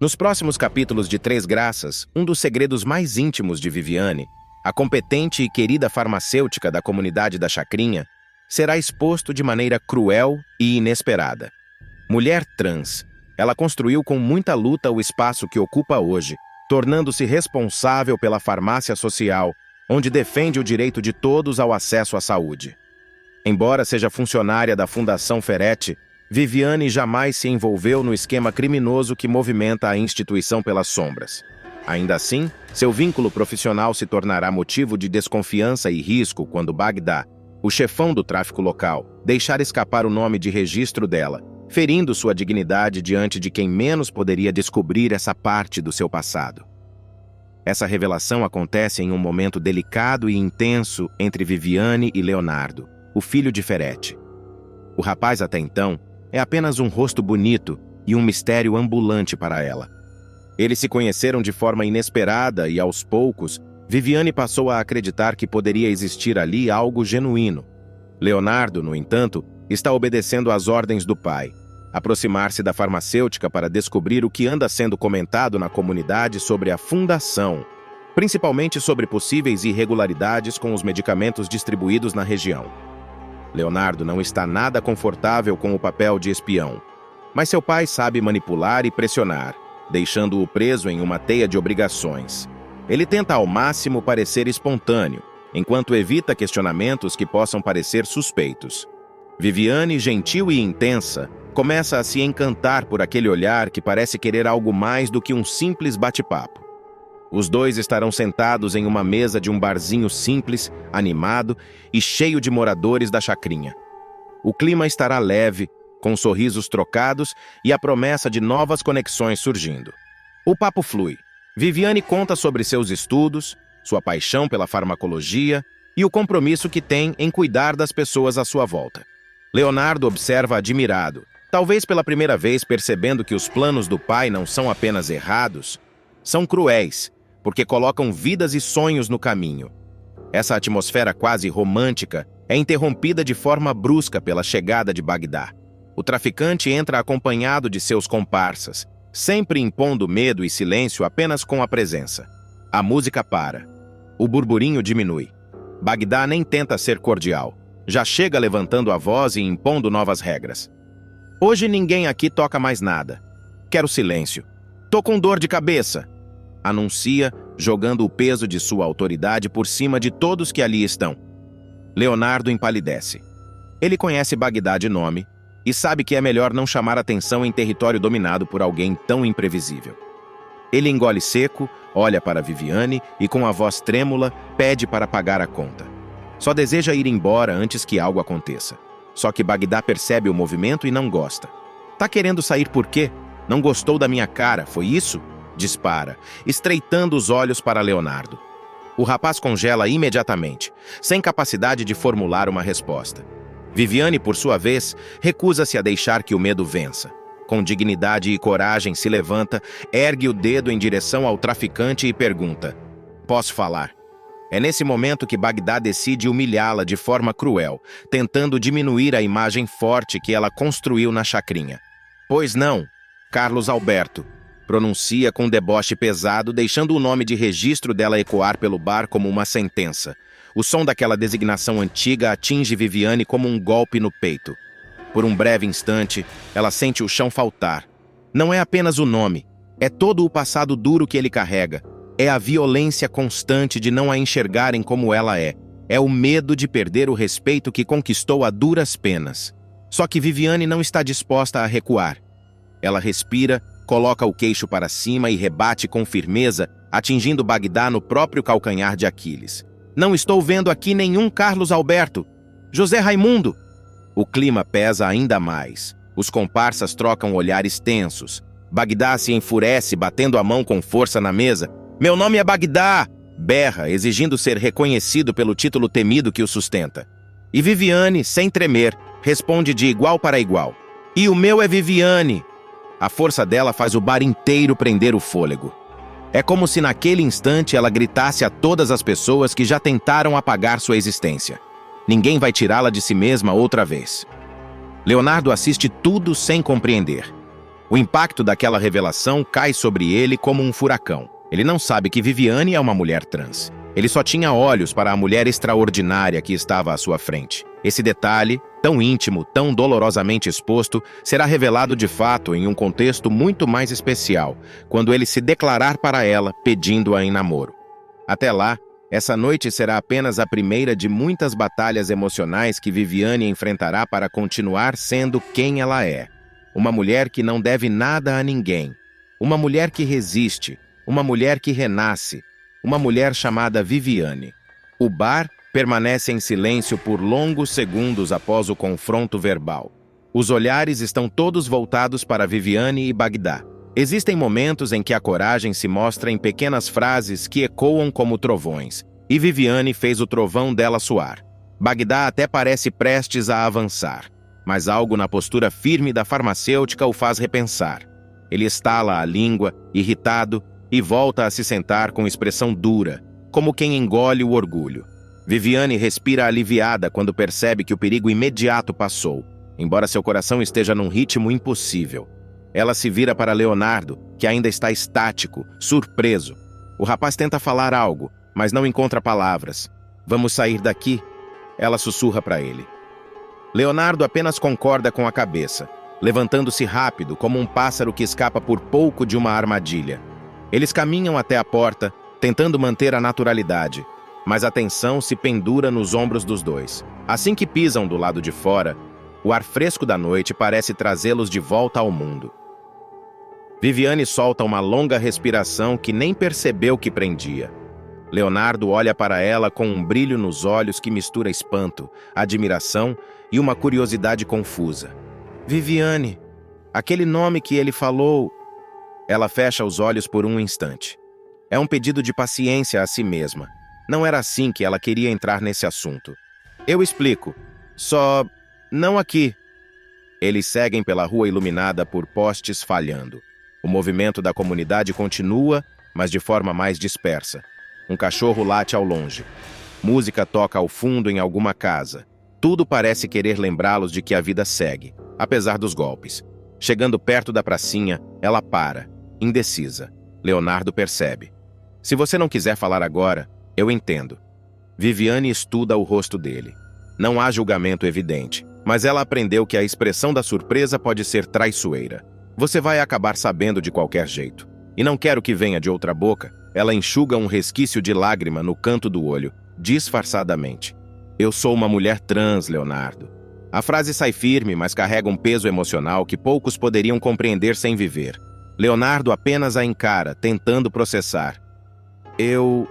Nos próximos capítulos de Três Graças, um dos segredos mais íntimos de Viviane, a competente e querida farmacêutica da comunidade da Chacrinha, será exposto de maneira cruel e inesperada. Mulher trans, ela construiu com muita luta o espaço que ocupa hoje, tornando-se responsável pela farmácia social, onde defende o direito de todos ao acesso à saúde. Embora seja funcionária da Fundação Ferretti, Viviane jamais se envolveu no esquema criminoso que movimenta a instituição pelas sombras. Ainda assim, seu vínculo profissional se tornará motivo de desconfiança e risco quando Bagdá, o chefão do tráfico local, deixar escapar o nome de registro dela, ferindo sua dignidade diante de quem menos poderia descobrir essa parte do seu passado. Essa revelação acontece em um momento delicado e intenso entre Viviane e Leonardo, o filho de Ferretti. O rapaz até então é apenas um rosto bonito e um mistério ambulante para ela. Eles se conheceram de forma inesperada e, aos poucos, Viviane passou a acreditar que poderia existir ali algo genuíno. Leonardo, no entanto, está obedecendo às ordens do pai, aproximar-se da farmacêutica para descobrir o que anda sendo comentado na comunidade sobre a fundação, principalmente sobre possíveis irregularidades com os medicamentos distribuídos na região. Leonardo não está nada confortável com o papel de espião, mas seu pai sabe manipular e pressionar, deixando-o preso em uma teia de obrigações. Ele tenta ao máximo parecer espontâneo, enquanto evita questionamentos que possam parecer suspeitos. Viviane, gentil e intensa, começa a se encantar por aquele olhar que parece querer algo mais do que um simples bate-papo. Os dois estarão sentados em uma mesa de um barzinho simples, animado e cheio de moradores da Chacrinha. O clima estará leve, com sorrisos trocados e a promessa de novas conexões surgindo. O papo flui. Viviane conta sobre seus estudos, sua paixão pela farmacologia e o compromisso que tem em cuidar das pessoas à sua volta. Leonardo observa admirado, talvez pela primeira vez percebendo que os planos do pai não são apenas errados, são cruéis, porque colocam vidas e sonhos no caminho. Essa atmosfera quase romântica é interrompida de forma brusca pela chegada de Bagdá. O traficante entra acompanhado de seus comparsas, sempre impondo medo e silêncio apenas com a presença. A música para. O burburinho diminui. Bagdá nem tenta ser cordial. Já chega levantando a voz e impondo novas regras. Hoje ninguém aqui toca mais nada. Quero silêncio. Tô com dor de cabeça, anuncia, jogando o peso de sua autoridade por cima de todos que ali estão. Leonardo empalidece. Ele conhece Bagdá de nome e sabe que é melhor não chamar atenção em território dominado por alguém tão imprevisível. Ele engole seco, olha para Viviane e, com a voz trêmula, pede para pagar a conta. Só deseja ir embora antes que algo aconteça. Só que Bagdá percebe o movimento e não gosta. Tá querendo sair por quê? Não gostou da minha cara, foi isso? Dispara, estreitando os olhos para Leonardo. O rapaz congela imediatamente, sem capacidade de formular uma resposta. Viviane, por sua vez, recusa-se a deixar que o medo vença. Com dignidade e coragem se levanta, ergue o dedo em direção ao traficante e pergunta: "Posso falar?" É nesse momento que Bagdá decide humilhá-la de forma cruel, tentando diminuir a imagem forte que ela construiu na Chacrinha. "Pois não, Carlos Alberto", pronuncia com deboche pesado, deixando o nome de registro dela ecoar pelo bar como uma sentença. O som daquela designação antiga atinge Viviane como um golpe no peito. Por um breve instante, ela sente o chão faltar. Não é apenas o nome, é todo o passado duro que ele carrega. É a violência constante de não a enxergarem como ela é. É o medo de perder o respeito que conquistou a duras penas. Só que Viviane não está disposta a recuar. Ela respira, coloca o queixo para cima e rebate com firmeza, atingindo Bagdá no próprio calcanhar de Aquiles. "Não estou vendo aqui nenhum Carlos Alberto. José Raimundo!" O clima pesa ainda mais. Os comparsas trocam olhares tensos. Bagdá se enfurece, batendo a mão com força na mesa. "Meu nome é Bagdá!" berra, exigindo ser reconhecido pelo título temido que o sustenta. E Viviane, sem tremer, responde de igual para igual: "E o meu é Viviane!" A força dela faz o bar inteiro prender o fôlego. É como se naquele instante ela gritasse a todas as pessoas que já tentaram apagar sua existência: ninguém vai tirá-la de si mesma outra vez. Leonardo assiste tudo sem compreender. O impacto daquela revelação cai sobre ele como um furacão. Ele não sabe que Viviane é uma mulher trans. Ele só tinha olhos para a mulher extraordinária que estava à sua frente. Esse detalhe, tão íntimo, tão dolorosamente exposto, será revelado de fato em um contexto muito mais especial, quando ele se declarar para ela, pedindo-a em namoro. Até lá, essa noite será apenas a primeira de muitas batalhas emocionais que Viviane enfrentará para continuar sendo quem ela é. Uma mulher que não deve nada a ninguém. Uma mulher que resiste. Uma mulher que renasce. Uma mulher chamada Viviane. O bar permanece em silêncio por longos segundos após o confronto verbal. Os olhares estão todos voltados para Viviane e Bagdá. Existem momentos em que a coragem se mostra em pequenas frases que ecoam como trovões, e Viviane fez o trovão dela soar. Bagdá até parece prestes a avançar, mas algo na postura firme da farmacêutica o faz repensar. Ele estala a língua, irritado, e volta a se sentar com expressão dura, como quem engole o orgulho. Viviane respira aliviada quando percebe que o perigo imediato passou, embora seu coração esteja num ritmo impossível. Ela se vira para Leonardo, que ainda está estático, surpreso. O rapaz tenta falar algo, mas não encontra palavras. "Vamos sair daqui?" Ela sussurra para ele. Leonardo apenas concorda com a cabeça, levantando-se rápido, como um pássaro que escapa por pouco de uma armadilha. Eles caminham até a porta, tentando manter a naturalidade, mas a tensão se pendura nos ombros dos dois. Assim que pisam do lado de fora, o ar fresco da noite parece trazê-los de volta ao mundo. Viviane solta uma longa respiração que nem percebeu que prendia. Leonardo olha para ela com um brilho nos olhos que mistura espanto, admiração e uma curiosidade confusa. "Viviane, aquele nome que ele falou..." Ela fecha os olhos por um instante. É um pedido de paciência a si mesma. Não era assim que ela queria entrar nesse assunto. "Eu explico. Só... não aqui." Eles seguem pela rua iluminada por postes falhando. O movimento da comunidade continua, mas de forma mais dispersa. Um cachorro late ao longe. Música toca ao fundo em alguma casa. Tudo parece querer lembrá-los de que a vida segue, apesar dos golpes. Chegando perto da pracinha, ela para, indecisa. Leonardo percebe. "Se você não quiser falar agora, eu entendo." Viviane estuda o rosto dele. Não há julgamento evidente, mas ela aprendeu que a expressão da surpresa pode ser traiçoeira. "Você vai acabar sabendo de qualquer jeito. E não quero que venha de outra boca." Ela enxuga um resquício de lágrima no canto do olho, disfarçadamente. "Eu sou uma mulher trans, Leonardo." A frase sai firme, mas carrega um peso emocional que poucos poderiam compreender sem viver. Leonardo apenas a encara, tentando processar. "Eu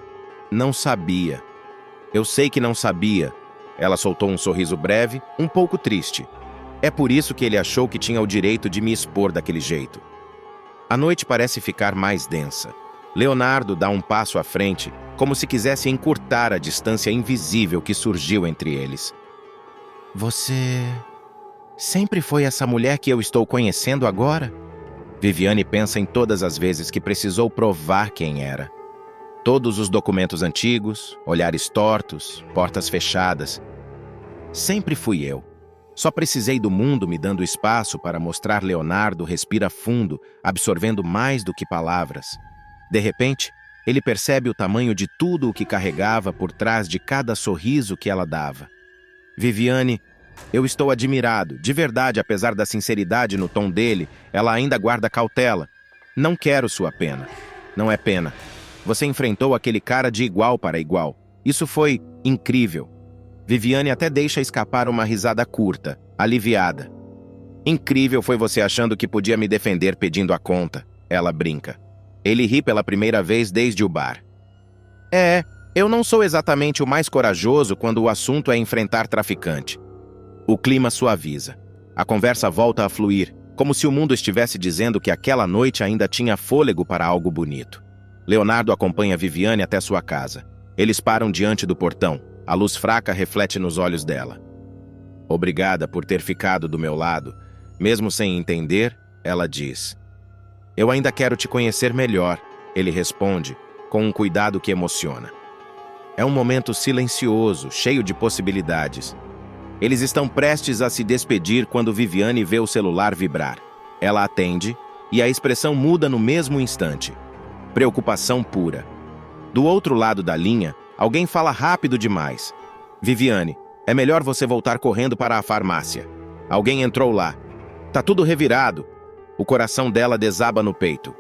não sabia. Eu sei que não sabia." Ela soltou um sorriso breve, um pouco triste. É por isso que ele achou que tinha o direito de me expor daquele jeito. A noite parece ficar mais densa. Leonardo dá um passo à frente, como se quisesse encurtar a distância invisível que surgiu entre eles. "Você... sempre foi essa mulher que eu estou conhecendo agora?" Viviane pensa em todas as vezes que precisou provar quem era. Todos os documentos antigos, olhares tortos, portas fechadas. "Sempre fui eu. Só precisei do mundo me dando espaço para mostrar." Leonardo respira fundo, absorvendo mais do que palavras. De repente, ele percebe o tamanho de tudo o que carregava por trás de cada sorriso que ela dava. "Viviane, eu estou admirado, de verdade." Apesar da sinceridade no tom dele, ela ainda guarda cautela. "Não quero sua pena." "Não é pena. Você enfrentou aquele cara de igual para igual. Isso foi incrível." Viviane até deixa escapar uma risada curta, aliviada. "Incrível foi você achando que podia me defender pedindo a conta." Ela brinca. Ele ri pela primeira vez desde o bar. Eu não sou exatamente o mais corajoso quando o assunto é enfrentar traficante." O clima suaviza. A conversa volta a fluir, como se o mundo estivesse dizendo que aquela noite ainda tinha fôlego para algo bonito. Leonardo acompanha Viviane até sua casa. Eles param diante do portão. A luz fraca reflete nos olhos dela. "Obrigada por ter ficado do meu lado." Mesmo sem entender, ela diz. "Eu ainda quero te conhecer melhor." Ele responde, com um cuidado que emociona. É um momento silencioso, cheio de possibilidades. Eles estão prestes a se despedir quando Viviane vê o celular vibrar. Ela atende, e a expressão muda no mesmo instante. Preocupação pura. Do outro lado da linha, alguém fala rápido demais. Viviane, é melhor você voltar correndo para a farmácia. Alguém entrou lá. Tá tudo revirado. O coração dela desaba no peito.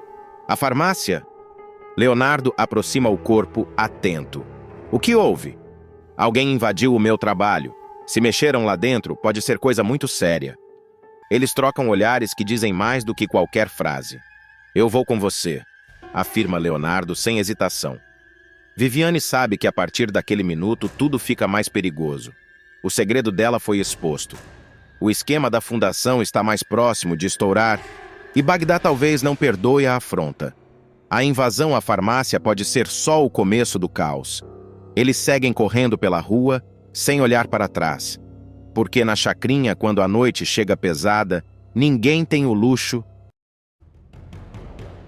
A farmácia? Leonardo aproxima o corpo, atento. O que houve? Alguém invadiu o meu trabalho. Se mexeram lá dentro, pode ser coisa muito séria. Eles trocam olhares que dizem mais do que qualquer frase. Eu vou com você, afirma Leonardo sem hesitação. Viviane sabe que a partir daquele minuto tudo fica mais perigoso. O segredo dela foi exposto. O esquema da fundação está mais próximo de estourar e Bagdá talvez não perdoe a afronta. A invasão à farmácia pode ser só o começo do caos. Eles seguem correndo pela rua, sem olhar para trás. Porque na chacrinha, quando a noite chega pesada, ninguém tem o luxo.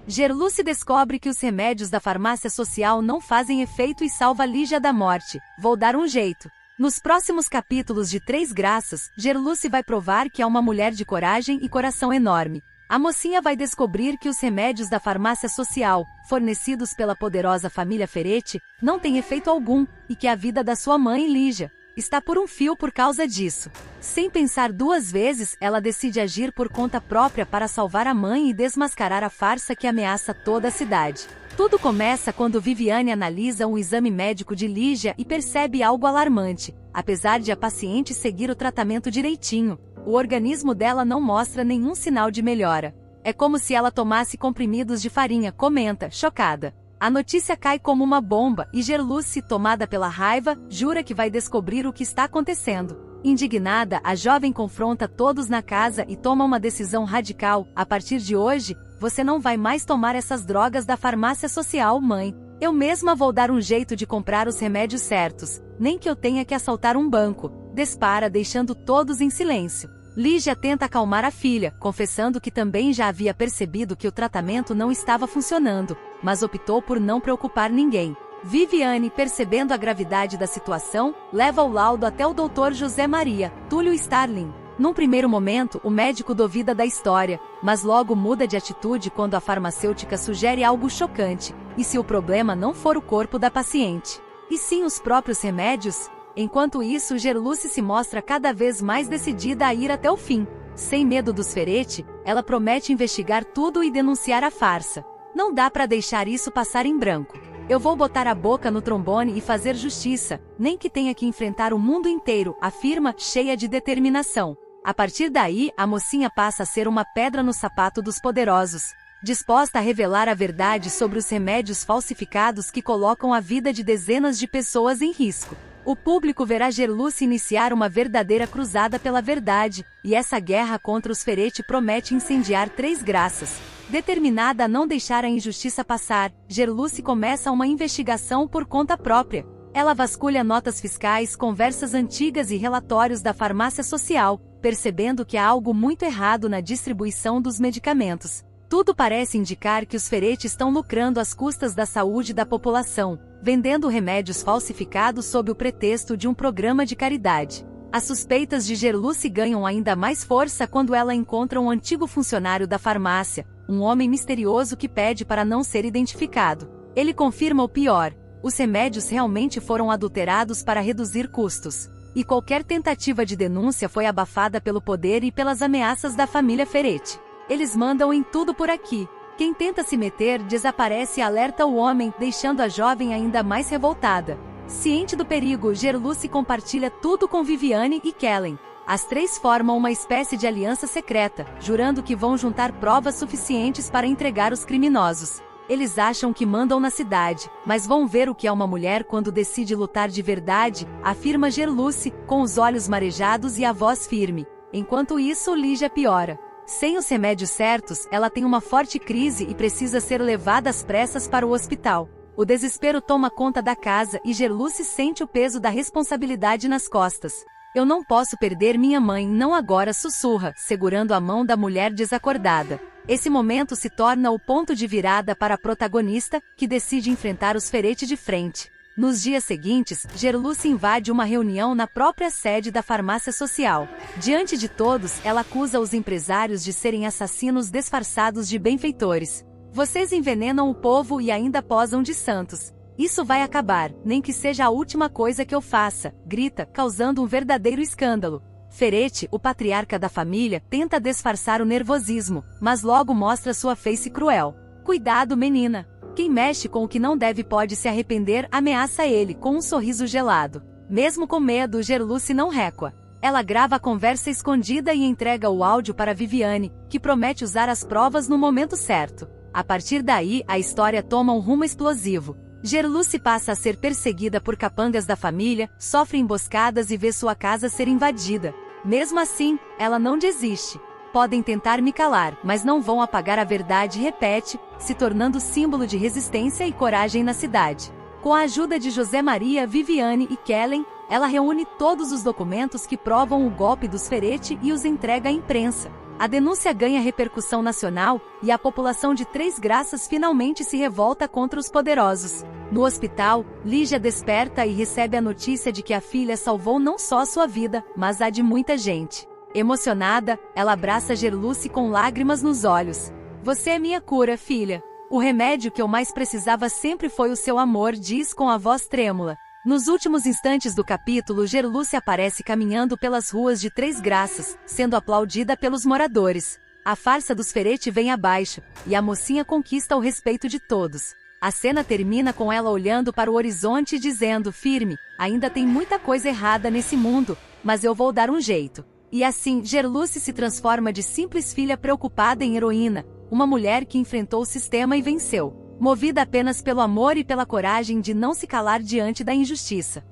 Gerluce descobre que os remédios da farmácia social não fazem efeito e salva Lígia da morte. Vou dar um jeito. Nos próximos capítulos de Três Graças, Gerluce vai provar que é uma mulher de coragem e coração enorme. A mocinha vai descobrir que os remédios da farmácia social, fornecidos pela poderosa família Ferretti, não têm efeito algum, e que a vida da sua mãe, Lígia, está por um fio por causa disso. Sem pensar duas vezes, ela decide agir por conta própria para salvar a mãe e desmascarar a farsa que ameaça toda a cidade. Tudo começa quando Viviane analisa um exame médico de Lígia e percebe algo alarmante. Apesar de a paciente seguir o tratamento direitinho, o organismo dela não mostra nenhum sinal de melhora. É como se ela tomasse comprimidos de farinha, comenta, chocada. A notícia cai como uma bomba e Gerluce, tomada pela raiva, jura que vai descobrir o que está acontecendo. Indignada, a jovem confronta todos na casa e toma uma decisão radical. A partir de hoje, você não vai mais tomar essas drogas da farmácia social, mãe. Eu mesma vou dar um jeito de comprar os remédios certos, nem que eu tenha que assaltar um banco. Dispara, deixando todos em silêncio. Lígia tenta acalmar a filha, confessando que também já havia percebido que o tratamento não estava funcionando, mas optou por não preocupar ninguém. Viviane, percebendo a gravidade da situação, leva o laudo até o Dr. José Maria Túlio Starling. Num primeiro momento, o médico duvida da história, mas logo muda de atitude quando a farmacêutica sugere algo chocante. E se o problema não for o corpo da paciente, e sim os próprios remédios? Enquanto isso, Gerluce se mostra cada vez mais decidida a ir até o fim. Sem medo dos Ferretti, ela promete investigar tudo e denunciar a farsa. Não dá para deixar isso passar em branco. Eu vou botar a boca no trombone e fazer justiça, nem que tenha que enfrentar o mundo inteiro, afirma, cheia de determinação. A partir daí, a mocinha passa a ser uma pedra no sapato dos poderosos, disposta a revelar a verdade sobre os remédios falsificados que colocam a vida de dezenas de pessoas em risco. O público verá Gerluce iniciar uma verdadeira cruzada pela verdade, e essa guerra contra os Ferretti promete incendiar Três Graças. Determinada a não deixar a injustiça passar, Gerluce começa uma investigação por conta própria. Ela vasculha notas fiscais, conversas antigas e relatórios da farmácia social, percebendo que há algo muito errado na distribuição dos medicamentos. Tudo parece indicar que os Ferretti estão lucrando às custas da saúde da população, vendendo remédios falsificados sob o pretexto de um programa de caridade. As suspeitas de Gerluce ganham ainda mais força quando ela encontra um antigo funcionário da farmácia, um homem misterioso que pede para não ser identificado. Ele confirma o pior: os remédios realmente foram adulterados para reduzir custos. E qualquer tentativa de denúncia foi abafada pelo poder e pelas ameaças da família Ferretti. Eles mandam em tudo por aqui. Quem tenta se meter desaparece e alerta o homem, deixando a jovem ainda mais revoltada. Ciente do perigo, Gerluce compartilha tudo com Viviane e Kellen. As três formam uma espécie de aliança secreta, jurando que vão juntar provas suficientes para entregar os criminosos. Eles acham que mandam na cidade, mas vão ver o que é uma mulher quando decide lutar de verdade, afirma Gerluce, com os olhos marejados e a voz firme. Enquanto isso, Lígia piora. Sem os remédios certos, ela tem uma forte crise e precisa ser levada às pressas para o hospital. O desespero toma conta da casa e Gerluce sente o peso da responsabilidade nas costas. Eu não posso perder minha mãe, não agora, sussurra, segurando a mão da mulher desacordada. Esse momento se torna o ponto de virada para a protagonista, que decide enfrentar os Ferretti de frente. Nos dias seguintes, Gerluce invade uma reunião na própria sede da farmácia social. Diante de todos, ela acusa os empresários de serem assassinos disfarçados de benfeitores. Vocês envenenam o povo e ainda posam de santos. Isso vai acabar, nem que seja a última coisa que eu faça, grita, causando um verdadeiro escândalo. Ferete, o patriarca da família, tenta disfarçar o nervosismo, mas logo mostra sua face cruel. Cuidado, menina! Quem mexe com o que não deve pode se arrepender, ameaça ele com um sorriso gelado. Mesmo com medo, Gerluce não recua. Ela grava a conversa escondida e entrega o áudio para Viviane, que promete usar as provas no momento certo. A partir daí, a história toma um rumo explosivo. Gerluce passa a ser perseguida por capangas da família, sofre emboscadas e vê sua casa ser invadida. Mesmo assim, ela não desiste. Podem tentar me calar, mas não vão apagar a verdade, repete, se tornando símbolo de resistência e coragem na cidade. Com a ajuda de José Maria, Viviane e Kellen, ela reúne todos os documentos que provam o golpe dos Ferete e os entrega à imprensa. A denúncia ganha repercussão nacional e a população de Três Graças finalmente se revolta contra os poderosos. No hospital, Lígia desperta e recebe a notícia de que a filha salvou não só a sua vida, mas a de muita gente. Emocionada, ela abraça Gerluce com lágrimas nos olhos. Você é minha cura, filha. O remédio que eu mais precisava sempre foi o seu amor, diz com a voz trêmula. Nos últimos instantes do capítulo, Gerluce aparece caminhando pelas ruas de Três Graças, sendo aplaudida pelos moradores. A farsa dos Ferete vem abaixo, e a mocinha conquista o respeito de todos. A cena termina com ela olhando para o horizonte e dizendo, firme, ainda tem muita coisa errada nesse mundo, mas eu vou dar um jeito. E assim, Gerluce se transforma de simples filha preocupada em heroína, uma mulher que enfrentou o sistema e venceu, movida apenas pelo amor e pela coragem de não se calar diante da injustiça.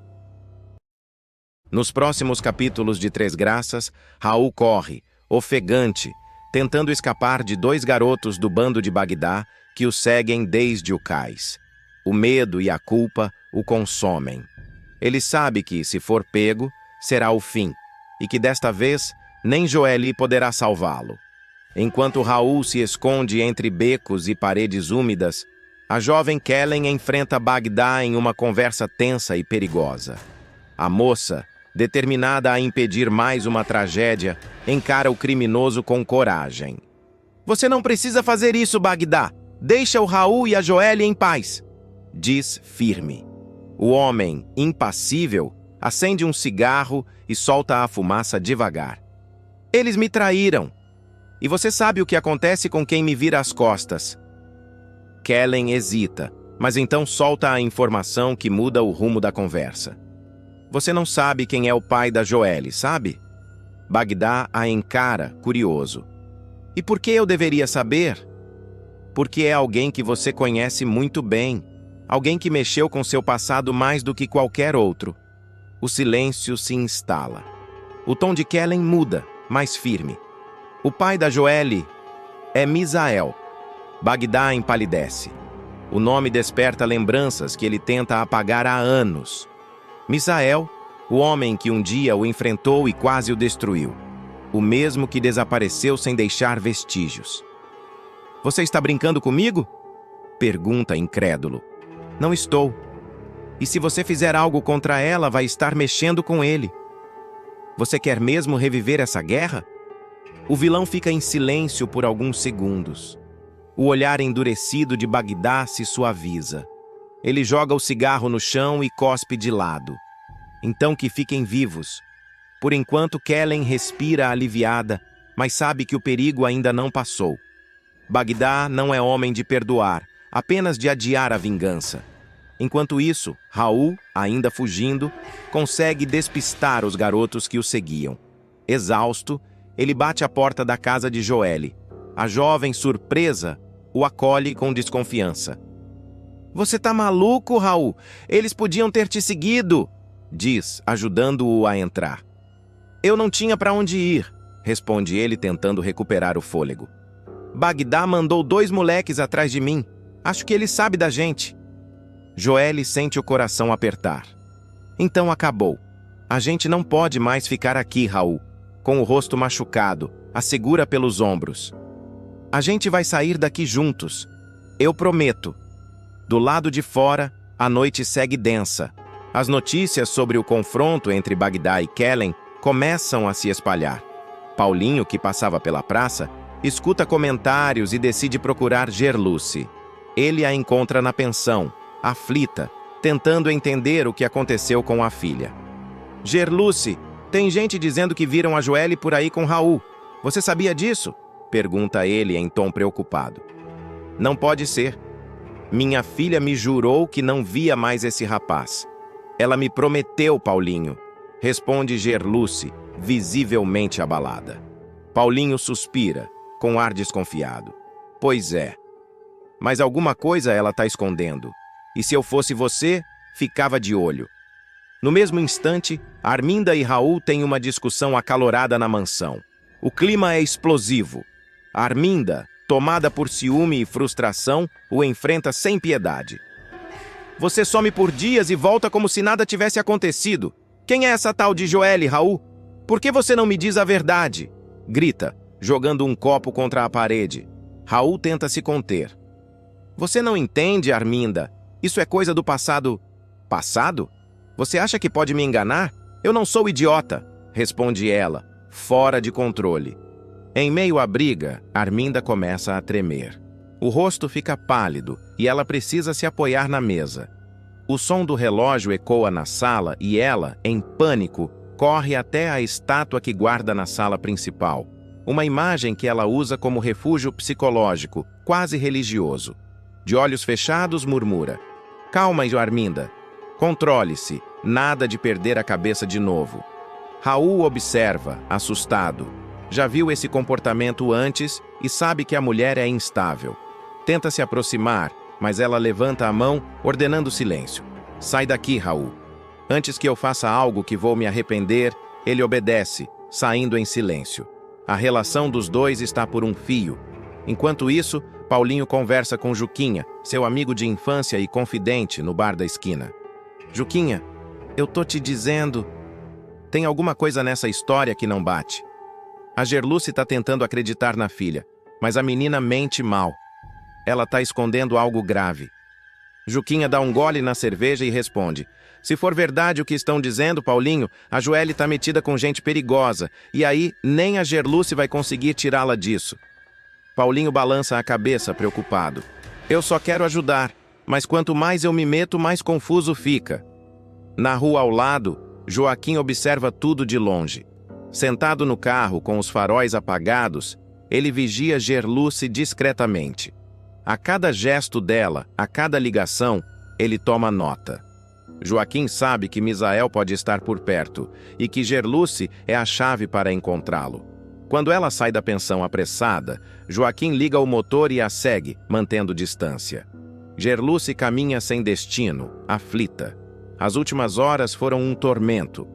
Nos próximos capítulos de Três Graças, Raul corre, ofegante, tentando escapar de dois garotos do bando de Bagdá que o seguem desde o cais. O medo e a culpa o consomem. Ele sabe que, se for pego, será o fim, e que desta vez nem Joely poderá salvá-lo. Enquanto Raul se esconde entre becos e paredes úmidas, a jovem Kellen enfrenta Bagdá em uma conversa tensa e perigosa. A moça, determinada a impedir mais uma tragédia, encara o criminoso com coragem. Você não precisa fazer isso, Bagdá! Deixa o Raul e a Joely em paz! Diz firme. O homem, impassível, acende um cigarro e solta a fumaça devagar. Eles me traíram. E você sabe o que acontece com quem me vira as costas. Kellen hesita, mas então solta a informação que muda o rumo da conversa. Você não sabe quem é o pai da Joely, sabe? Bagdá a encara, curioso. E por que eu deveria saber? Porque é alguém que você conhece muito bem. Alguém que mexeu com seu passado mais do que qualquer outro. O silêncio se instala. O tom de Kellen muda, mais firme. O pai da Joely é Misael. Bagdá empalidece. O nome desperta lembranças que ele tenta apagar há anos. Misael, o homem que um dia o enfrentou e quase o destruiu. O mesmo que desapareceu sem deixar vestígios. Você está brincando comigo? Pergunta incrédulo. Não estou. E se você fizer algo contra ela, vai estar mexendo com ele. Você quer mesmo reviver essa guerra? O vilão fica em silêncio por alguns segundos. O olhar endurecido de Bagdá se suaviza. Ele joga o cigarro no chão e cospe de lado. Então que fiquem vivos. Por enquanto, Kellen respira aliviada, mas sabe que o perigo ainda não passou. Bagdá não é homem de perdoar, apenas de adiar a vingança. Enquanto isso, Raul, ainda fugindo, consegue despistar os garotos que o seguiam. Exausto, ele bate à porta da casa de Joely. A jovem, surpresa, o acolhe com desconfiança. Você tá maluco, Raul? Eles podiam ter te seguido, diz, ajudando-o a entrar. Eu não tinha para onde ir, responde ele tentando recuperar o fôlego. Bagdá mandou 2 moleques atrás de mim. Acho que ele sabe da gente. Joely sente o coração apertar. Então acabou. A gente não pode mais ficar aqui, Raul. Com o rosto machucado, a segura pelos ombros. A gente vai sair daqui juntos. Eu prometo. Do lado de fora, A noite segue densa. As notícias sobre o confronto entre Bagdá e Kellen começam a se espalhar. Paulinho, que passava pela praça, escuta comentários e decide procurar Gerluce. Ele a encontra na pensão, aflita, tentando entender o que aconteceu com a filha. Gerluce, tem gente dizendo que viram a Joelle por aí com Raul. Você sabia disso? Pergunta ele em tom preocupado. Não pode ser. Minha filha me jurou que não via mais esse rapaz. Ela me prometeu, Paulinho. Responde Gerluce, visivelmente abalada. Paulinho suspira, com ar desconfiado. Pois é. Mas alguma coisa ela está escondendo. E se eu fosse você, ficava de olho. No mesmo instante, Arminda e Raul têm uma discussão acalorada na mansão. O clima é explosivo. Arminda, tomada por ciúme e frustração, o enfrenta sem piedade. Você some por dias e volta como se nada tivesse acontecido. Quem é essa tal de Joelle, Raul? Por que você não me diz a verdade? Grita, jogando um copo contra a parede. Raul tenta se conter. Você não entende, Arminda. Isso é coisa do passado. Passado? Você acha que pode me enganar? Eu não sou idiota, responde ela, fora de controle. Em meio à briga, Arminda começa a tremer. O rosto fica pálido e ela precisa se apoiar na mesa. O som do relógio ecoa na sala e ela, em pânico, corre até a estátua que guarda na sala principal. Uma imagem que ela usa como refúgio psicológico, quase religioso. De olhos fechados, murmura. Calma, Arminda. Controle-se, nada de perder a cabeça de novo. Raul observa, assustado. Já viu esse comportamento antes e sabe que a mulher é instável. Tenta se aproximar, mas ela levanta a mão, ordenando silêncio. Sai daqui, Raul. Antes que eu faça algo que vou me arrepender, ele obedece, saindo em silêncio. A relação dos dois está por um fio. Enquanto isso, Paulinho conversa com Juquinha, seu amigo de infância e confidente, no bar da esquina. Juquinha, eu tô te dizendo... Tem alguma coisa nessa história que não bate. A Gerluce tá tentando acreditar na filha, mas a menina mente mal. Ela tá escondendo algo grave. Juquinha dá um gole na cerveja e responde. Se for verdade o que estão dizendo, Paulinho, a Joelle tá metida com gente perigosa, e aí nem a Gerluce vai conseguir tirá-la disso. Paulinho balança a cabeça, preocupado. Eu só quero ajudar, mas quanto mais eu me meto, mais confuso fica. Na rua ao lado, Joaquim observa tudo de longe. Sentado no carro, com os faróis apagados, ele vigia Gerluce discretamente. A cada gesto dela, a cada ligação, ele toma nota. Joaquim sabe que Misael pode estar por perto e que Gerluce é a chave para encontrá-lo. Quando ela sai da pensão apressada, Joaquim liga o motor e a segue, mantendo distância. Gerluce caminha sem destino, aflita. As últimas horas foram um tormento.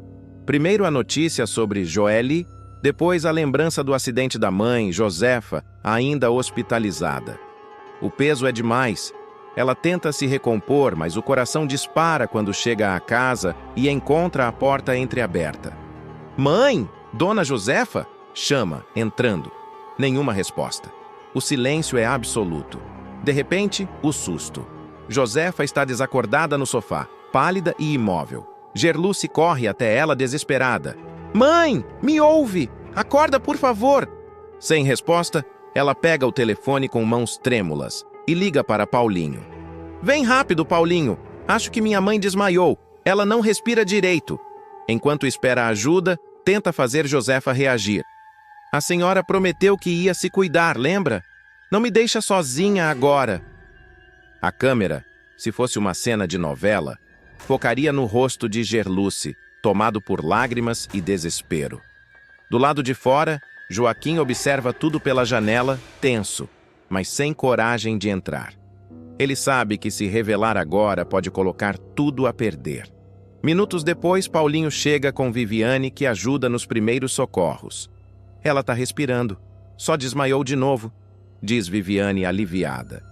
Primeiro a notícia sobre Joelle, depois a lembrança do acidente da mãe, Josefa, ainda hospitalizada. O peso é demais. Ela tenta se recompor, mas o coração dispara quando chega à casa e encontra a porta entreaberta. Mãe! Dona Josefa? Chama, entrando. Nenhuma resposta. O silêncio é absoluto. De repente, o susto. Josefa está desacordada no sofá, pálida e imóvel. Gerluce corre até ela desesperada. Mãe! Me ouve! Acorda, por favor! Sem resposta, ela pega o telefone com mãos trêmulas e liga para Paulinho. Vem rápido, Paulinho! Acho que minha mãe desmaiou. Ela não respira direito. Enquanto espera ajuda, tenta fazer Josefa reagir. A senhora prometeu que ia se cuidar, lembra? Não me deixa sozinha agora. A câmera, se fosse uma cena de novela, focaria no rosto de Gerluce, tomado por lágrimas e desespero. Do lado de fora, Joaquim observa tudo pela janela, tenso, mas sem coragem de entrar. Ele sabe que se revelar agora pode colocar tudo a perder. Minutos depois, Paulinho chega com Viviane, que ajuda nos primeiros socorros. Ela está respirando. Só desmaiou de novo, diz Viviane aliviada.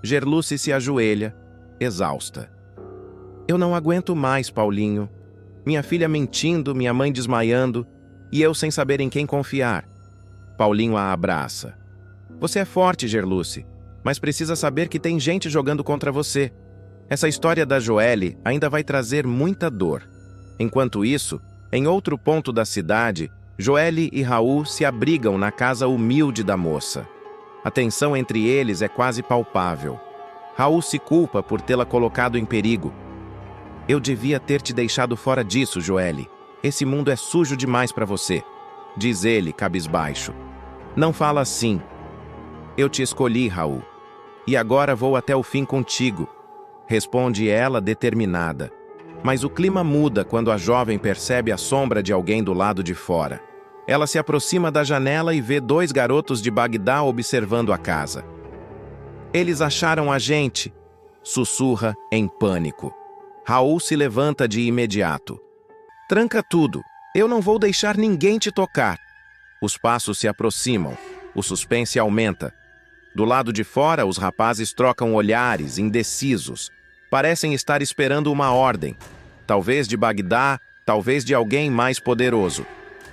Gerluce se ajoelha, exausta. Eu não aguento mais, Paulinho. Minha filha mentindo, minha mãe desmaiando, e eu sem saber em quem confiar. Paulinho a abraça. Você é forte, Gerluce, mas precisa saber que tem gente jogando contra você. Essa história da Joelle ainda vai trazer muita dor. Enquanto isso, em outro ponto da cidade, Joelle e Raul se abrigam na casa humilde da moça. A tensão entre eles é quase palpável. Raul se culpa por tê-la colocado em perigo. Eu devia ter te deixado fora disso, Joelle. Esse mundo é sujo demais para você, diz ele, cabisbaixo. Não fala assim. Eu te escolhi, Raul. E agora vou até o fim contigo, responde ela determinada. Mas o clima muda quando a jovem percebe a sombra de alguém do lado de fora. Ela se aproxima da janela e vê 2 garotos de Bagdá observando a casa. Eles acharam a gente, sussurra em pânico. Raul se levanta de imediato. Tranca tudo, eu não vou deixar ninguém te tocar. Os passos se aproximam, o suspense aumenta. Do lado de fora, os rapazes trocam olhares, indecisos. Parecem estar esperando uma ordem. Talvez de Bagdá, talvez de alguém mais poderoso.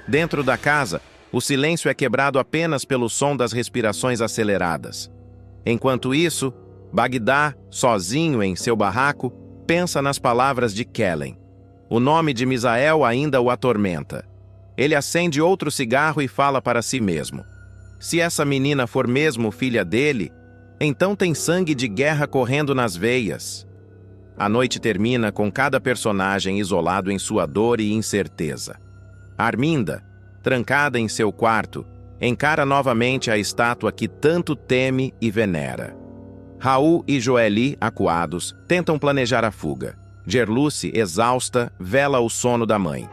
Dentro da casa, o silêncio é quebrado apenas pelo som das respirações aceleradas. Enquanto isso, Bagdá, sozinho em seu barraco, pensa nas palavras de Kellen. O nome de Misael ainda o atormenta. Ele acende outro cigarro e fala para si mesmo. Se essa menina for mesmo filha dele, então tem sangue de guerra correndo nas veias. A noite termina com cada personagem isolado em sua dor e incerteza. Arminda, trancada em seu quarto, encara novamente a estátua que tanto teme e venera. Raul e Joelle, acuados, tentam planejar a fuga. Gerluce, exausta, vela o sono da mãe.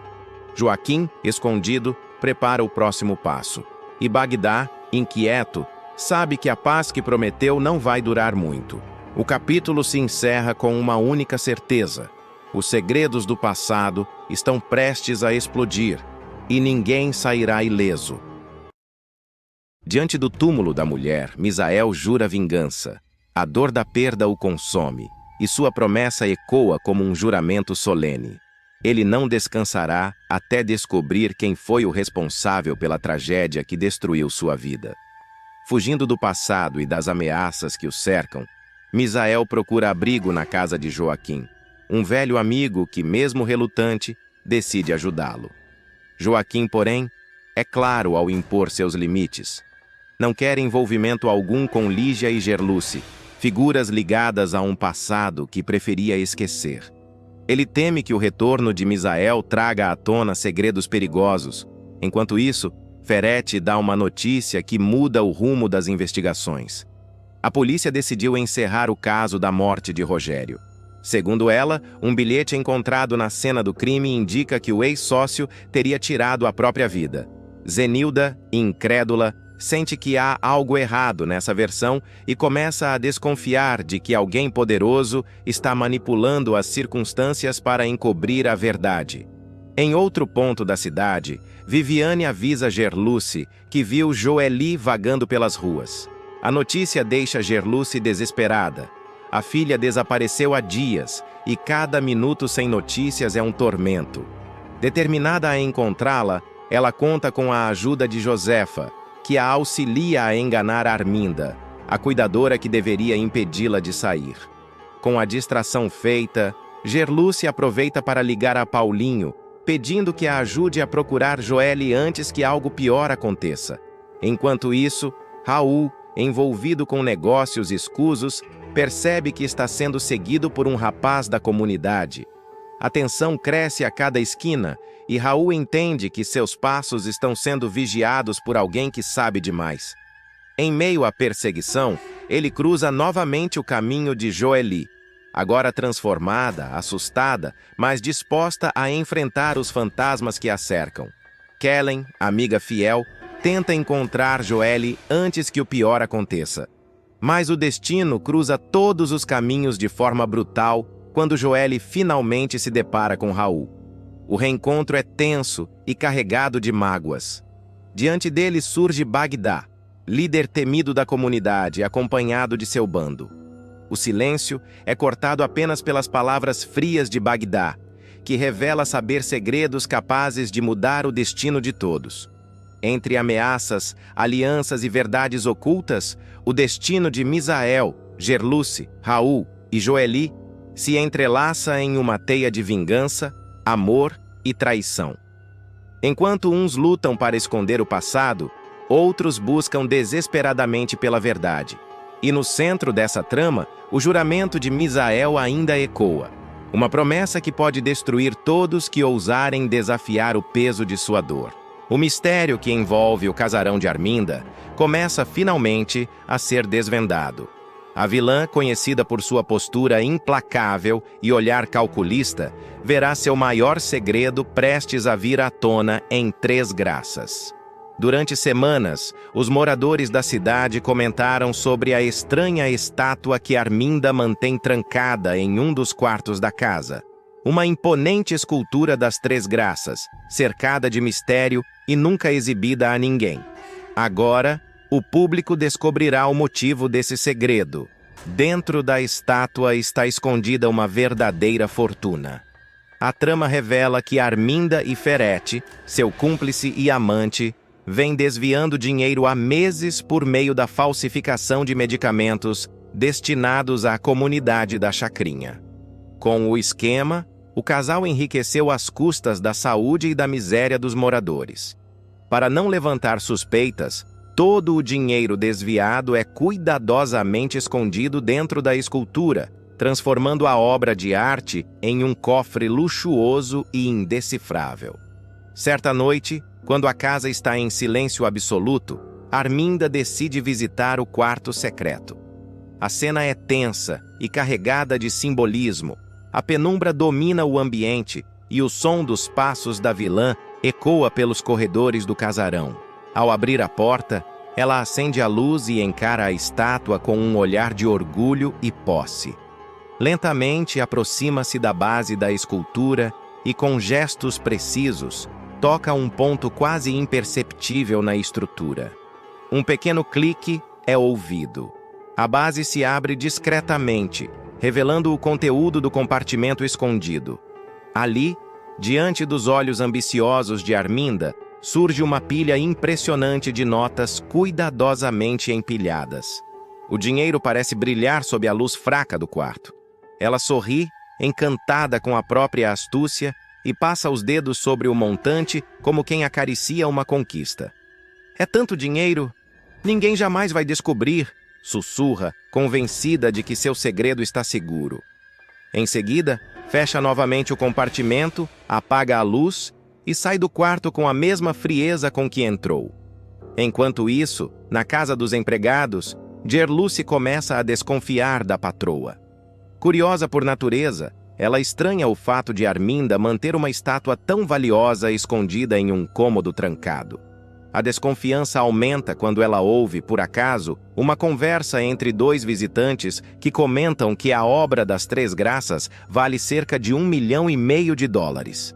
Joaquim, escondido, prepara o próximo passo. E Bagdá, inquieto, sabe que a paz que prometeu não vai durar muito. O capítulo se encerra com uma única certeza. Os segredos do passado estão prestes a explodir, e ninguém sairá ileso. Diante do túmulo da mulher, Misael jura vingança. A dor da perda o consome, e sua promessa ecoa como um juramento solene. Ele não descansará até descobrir quem foi o responsável pela tragédia que destruiu sua vida. Fugindo do passado e das ameaças que o cercam, Misael procura abrigo na casa de Joaquim, um velho amigo que, mesmo relutante, decide ajudá-lo. Joaquim, porém, é claro ao impor seus limites. Não quer envolvimento algum com Lígia e Gerluce, figuras ligadas a um passado que preferia esquecer. Ele teme que o retorno de Misael traga à tona segredos perigosos. Enquanto isso, Ferete dá uma notícia que muda o rumo das investigações. A polícia decidiu encerrar o caso da morte de Rogério. Segundo ela, um bilhete encontrado na cena do crime indica que o ex-sócio teria tirado a própria vida. Zenilda, incrédula, sente que há algo errado nessa versão e começa a desconfiar de que alguém poderoso está manipulando as circunstâncias para encobrir a verdade. Em outro ponto da cidade, Viviane avisa Gerluce que viu Joelle vagando pelas ruas. A notícia deixa Gerluce desesperada. A filha desapareceu há dias e cada minuto sem notícias é um tormento. Determinada a encontrá-la, ela conta com a ajuda de Josefa, que a auxilia a enganar Arminda, a cuidadora que deveria impedi-la de sair. Com a distração feita, Gerluce aproveita para ligar a Paulinho, pedindo que a ajude a procurar Joelle antes que algo pior aconteça. Enquanto isso, Raul, envolvido com negócios escusos, percebe que está sendo seguido por um rapaz da comunidade. A tensão cresce a cada esquina e Raul entende que seus passos estão sendo vigiados por alguém que sabe demais. Em meio à perseguição, ele cruza novamente o caminho de Joelle, agora transformada, assustada, mas disposta a enfrentar os fantasmas que a cercam. Kellen, amiga fiel, tenta encontrar Joelle antes que o pior aconteça. Mas o destino cruza todos os caminhos de forma brutal quando Joelle finalmente se depara com Raul. O reencontro é tenso e carregado de mágoas. Diante dele surge Bagdá, líder temido da comunidade, acompanhado de seu bando. O silêncio é cortado apenas pelas palavras frias de Bagdá, que revela saber segredos capazes de mudar o destino de todos. Entre ameaças, alianças e verdades ocultas, o destino de Misael, Gerluce, Raul e Joelle se entrelaça em uma teia de vingança, amor e traição. Enquanto uns lutam para esconder o passado, outros buscam desesperadamente pela verdade. E no centro dessa trama, o juramento de Misael ainda ecoa. Uma promessa que pode destruir todos que ousarem desafiar o peso de sua dor. O mistério que envolve o casarão de Arminda começa finalmente a ser desvendado. A vilã, conhecida por sua postura implacável e olhar calculista, verá seu maior segredo prestes a vir à tona em Três Graças. Durante semanas, os moradores da cidade comentaram sobre a estranha estátua que Arminda mantém trancada em um dos quartos da casa. Uma imponente escultura das Três Graças, cercada de mistério e nunca exibida a ninguém. Agora, o público descobrirá o motivo desse segredo. Dentro da estátua está escondida uma verdadeira fortuna. A trama revela que Arminda e Ferete, seu cúmplice e amante, vêm desviando dinheiro há meses por meio da falsificação de medicamentos destinados à comunidade da Chacrinha. Com o esquema, o casal enriqueceu às custas da saúde e da miséria dos moradores. Para não levantar suspeitas, todo o dinheiro desviado é cuidadosamente escondido dentro da escultura, transformando a obra de arte em um cofre luxuoso e indecifrável. Certa noite, quando a casa está em silêncio absoluto, Arminda decide visitar o quarto secreto. A cena é tensa e carregada de simbolismo. A penumbra domina o ambiente e o som dos passos da vilã ecoa pelos corredores do casarão. Ao abrir a porta, ela acende a luz e encara a estátua com um olhar de orgulho e posse. Lentamente aproxima-se da base da escultura e, com gestos precisos, toca um ponto quase imperceptível na estrutura. Um pequeno clique é ouvido. A base se abre discretamente, revelando o conteúdo do compartimento escondido. Ali, diante dos olhos ambiciosos de Arminda, surge uma pilha impressionante de notas cuidadosamente empilhadas. O dinheiro parece brilhar sob a luz fraca do quarto. Ela sorri, encantada com a própria astúcia, e passa os dedos sobre o montante como quem acaricia uma conquista. É tanto dinheiro, ninguém jamais vai descobrir, sussurra, convencida de que seu segredo está seguro. Em seguida, fecha novamente o compartimento, apaga a luz e sai do quarto com a mesma frieza com que entrou. Enquanto isso, na casa dos empregados, Gerluce começa a desconfiar da patroa. Curiosa por natureza, ela estranha o fato de Arminda manter uma estátua tão valiosa escondida em um cômodo trancado. A desconfiança aumenta quando ela ouve, por acaso, uma conversa entre dois visitantes que comentam que a obra das Três Graças vale cerca de US$ 1,5 milhão.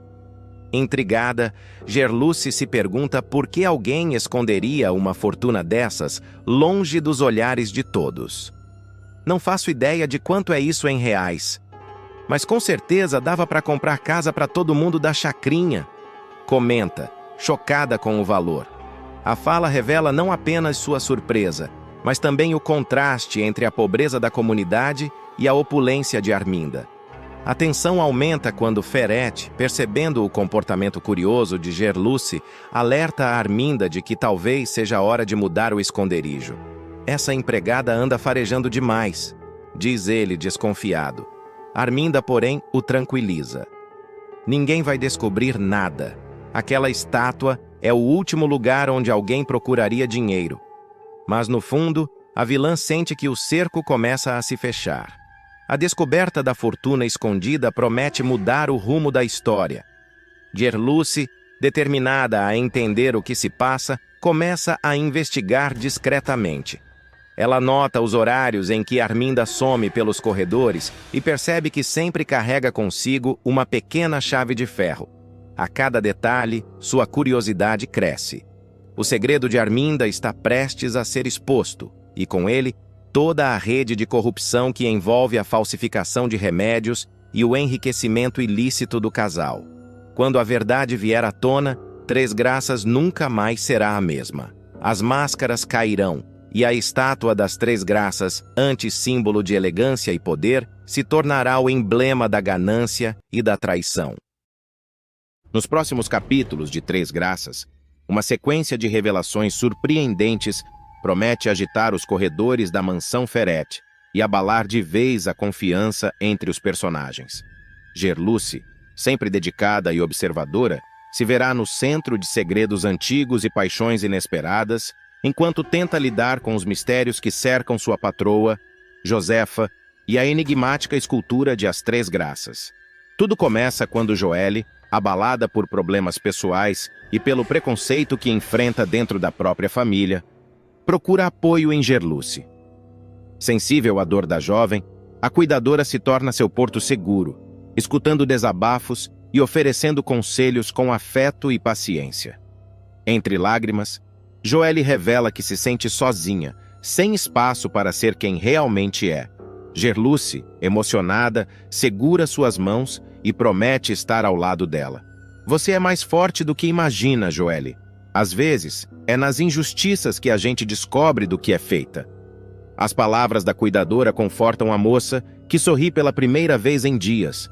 Intrigada, Gerluce se pergunta por que alguém esconderia uma fortuna dessas longe dos olhares de todos. Não faço ideia de quanto é isso em reais, mas com certeza dava para comprar casa para todo mundo da Chacrinha, comenta, chocada com o valor. A fala revela não apenas sua surpresa, mas também o contraste entre a pobreza da comunidade e a opulência de Arminda. A tensão aumenta quando Ferete, percebendo o comportamento curioso de Gerluce, alerta a Arminda de que talvez seja a hora de mudar o esconderijo. Essa empregada anda farejando demais, diz ele desconfiado. Arminda, porém, o tranquiliza. Ninguém vai descobrir nada. Aquela estátua é o último lugar onde alguém procuraria dinheiro. Mas, no fundo, a vilã sente que o cerco começa a se fechar. A descoberta da fortuna escondida promete mudar o rumo da história. Gerluce, determinada a entender o que se passa, começa a investigar discretamente. Ela nota os horários em que Arminda some pelos corredores e percebe que sempre carrega consigo uma pequena chave de ferro. A cada detalhe, sua curiosidade cresce. O segredo de Arminda está prestes a ser exposto, e com ele, toda a rede de corrupção que envolve a falsificação de remédios e o enriquecimento ilícito do casal. Quando a verdade vier à tona, Três Graças nunca mais será a mesma. As máscaras cairão, e a estátua das Três Graças, antes símbolo de elegância e poder, se tornará o emblema da ganância e da traição. Nos próximos capítulos de Três Graças, uma sequência de revelações surpreendentes promete agitar os corredores da mansão Ferret e abalar de vez a confiança entre os personagens. Gerluce, sempre dedicada e observadora, se verá no centro de segredos antigos e paixões inesperadas, enquanto tenta lidar com os mistérios que cercam sua patroa, Josefa, e a enigmática escultura de As Três Graças. Tudo começa quando Joelle, abalada por problemas pessoais e pelo preconceito que enfrenta dentro da própria família, procura apoio em Gerluce. Sensível à dor da jovem, a cuidadora se torna seu porto seguro, escutando desabafos e oferecendo conselhos com afeto e paciência. Entre lágrimas, Joelle revela que se sente sozinha, sem espaço para ser quem realmente é. Gerluce, emocionada, segura suas mãos e promete estar ao lado dela. Você é mais forte do que imagina, Joelle. Às vezes, é nas injustiças que a gente descobre do que é feita. As palavras da cuidadora confortam a moça, que sorri pela primeira vez em dias.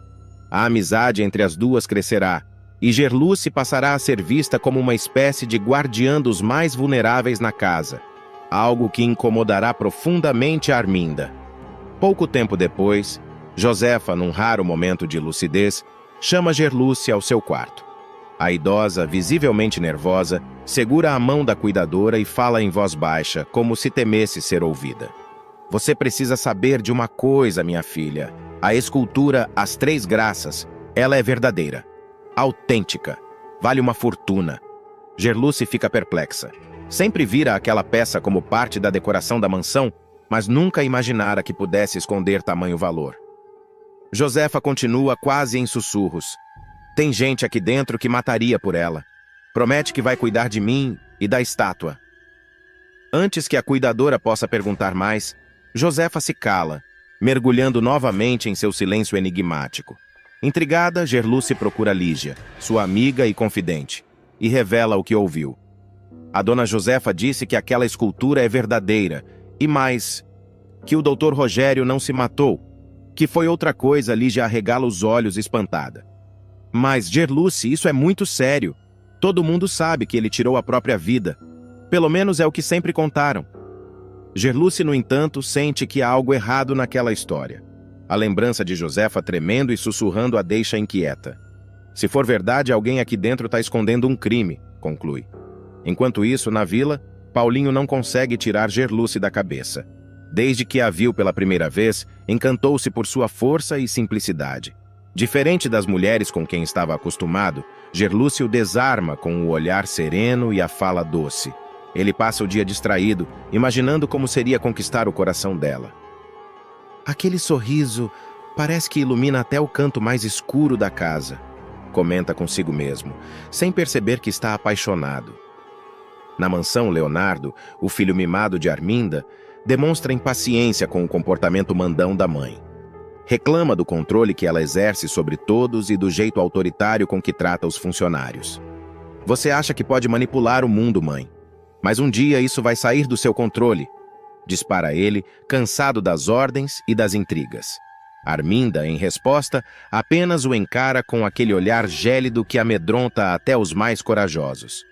A amizade entre as duas crescerá, e Gerluce passará a ser vista como uma espécie de guardiã dos mais vulneráveis na casa, algo que incomodará profundamente a Arminda. Pouco tempo depois, Josefa, num raro momento de lucidez, chama Gerluce ao seu quarto. A idosa, visivelmente nervosa, segura a mão da cuidadora e fala em voz baixa, como se temesse ser ouvida. Você precisa saber de uma coisa, minha filha. A escultura As Três Graças, ela é verdadeira, autêntica, vale uma fortuna. Gerluce fica perplexa. Sempre vira aquela peça como parte da decoração da mansão, mas nunca imaginara que pudesse esconder tamanho valor. Josefa continua quase em sussurros. Tem gente aqui dentro que mataria por ela. Promete que vai cuidar de mim e da estátua. Antes que a cuidadora possa perguntar mais, Josefa se cala, mergulhando novamente em seu silêncio enigmático. Intrigada, Gerluce procura Lígia, sua amiga e confidente, e revela o que ouviu. A dona Josefa disse que aquela escultura é verdadeira, e mais, que o Dr. Rogério não se matou, que foi outra coisa. Lígia arregala os olhos espantada. Mas, Gerluce, isso é muito sério. Todo mundo sabe que ele tirou a própria vida. Pelo menos é o que sempre contaram. Gerluce, no entanto, sente que há algo errado naquela história. A lembrança de Josefa tremendo e sussurrando a deixa inquieta. Se for verdade, alguém aqui dentro está escondendo um crime, conclui. Enquanto isso, na vila, Paulinho não consegue tirar Gerluce da cabeça. Desde que a viu pela primeira vez, encantou-se por sua força e simplicidade. Diferente das mulheres com quem estava acostumado, Gerluce o desarma com o olhar sereno e a fala doce. Ele passa o dia distraído, imaginando como seria conquistar o coração dela. Aquele sorriso parece que ilumina até o canto mais escuro da casa, comenta consigo mesmo, sem perceber que está apaixonado. Na mansão, Leonardo, o filho mimado de Arminda, demonstra impaciência com o comportamento mandão da mãe. Reclama do controle que ela exerce sobre todos e do jeito autoritário com que trata os funcionários. Você acha que pode manipular o mundo, mãe. Mas um dia isso vai sair do seu controle, dispara ele, cansado das ordens e das intrigas. Arminda, em resposta, apenas o encara com aquele olhar gélido que amedronta até os mais corajosos.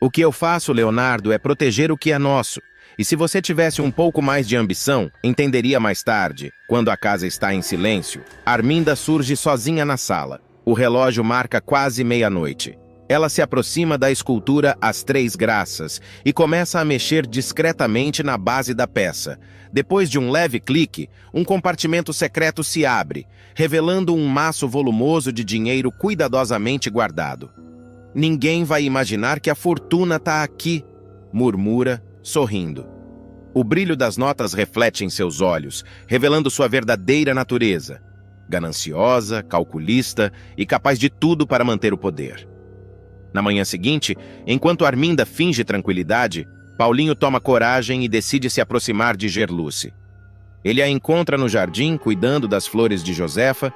O que eu faço, Leonardo, é proteger o que é nosso. E se você tivesse um pouco mais de ambição, entenderia mais tarde, quando a casa está em silêncio. Arminda surge sozinha na sala. O relógio marca quase meia-noite. Ela se aproxima da escultura As Três Graças e começa a mexer discretamente na base da peça. Depois de um leve clique, um compartimento secreto se abre, revelando um maço volumoso de dinheiro cuidadosamente guardado. Ninguém vai imaginar que a fortuna está aqui, murmura, sorrindo. O brilho das notas reflete em seus olhos, revelando sua verdadeira natureza. Gananciosa, calculista e capaz de tudo para manter o poder. Na manhã seguinte, enquanto Arminda finge tranquilidade, Paulinho toma coragem e decide se aproximar de Gerluce. Ele a encontra no jardim, cuidando das flores de Josefa,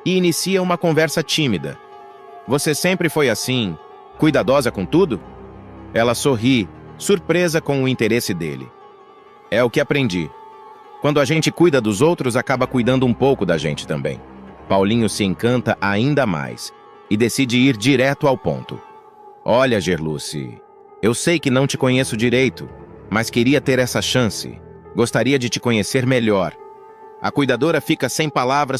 e inicia uma conversa tímida. Você sempre foi assim, cuidadosa com tudo? Ela sorri, surpresa com o interesse dele. É o que aprendi. Quando a gente cuida dos outros, acaba cuidando um pouco da gente também. Paulinho se encanta ainda mais e decide ir direto ao ponto. Olha, Gerluce, eu sei que não te conheço direito, mas queria ter essa chance. Gostaria de te conhecer melhor. A cuidadora fica sem palavras.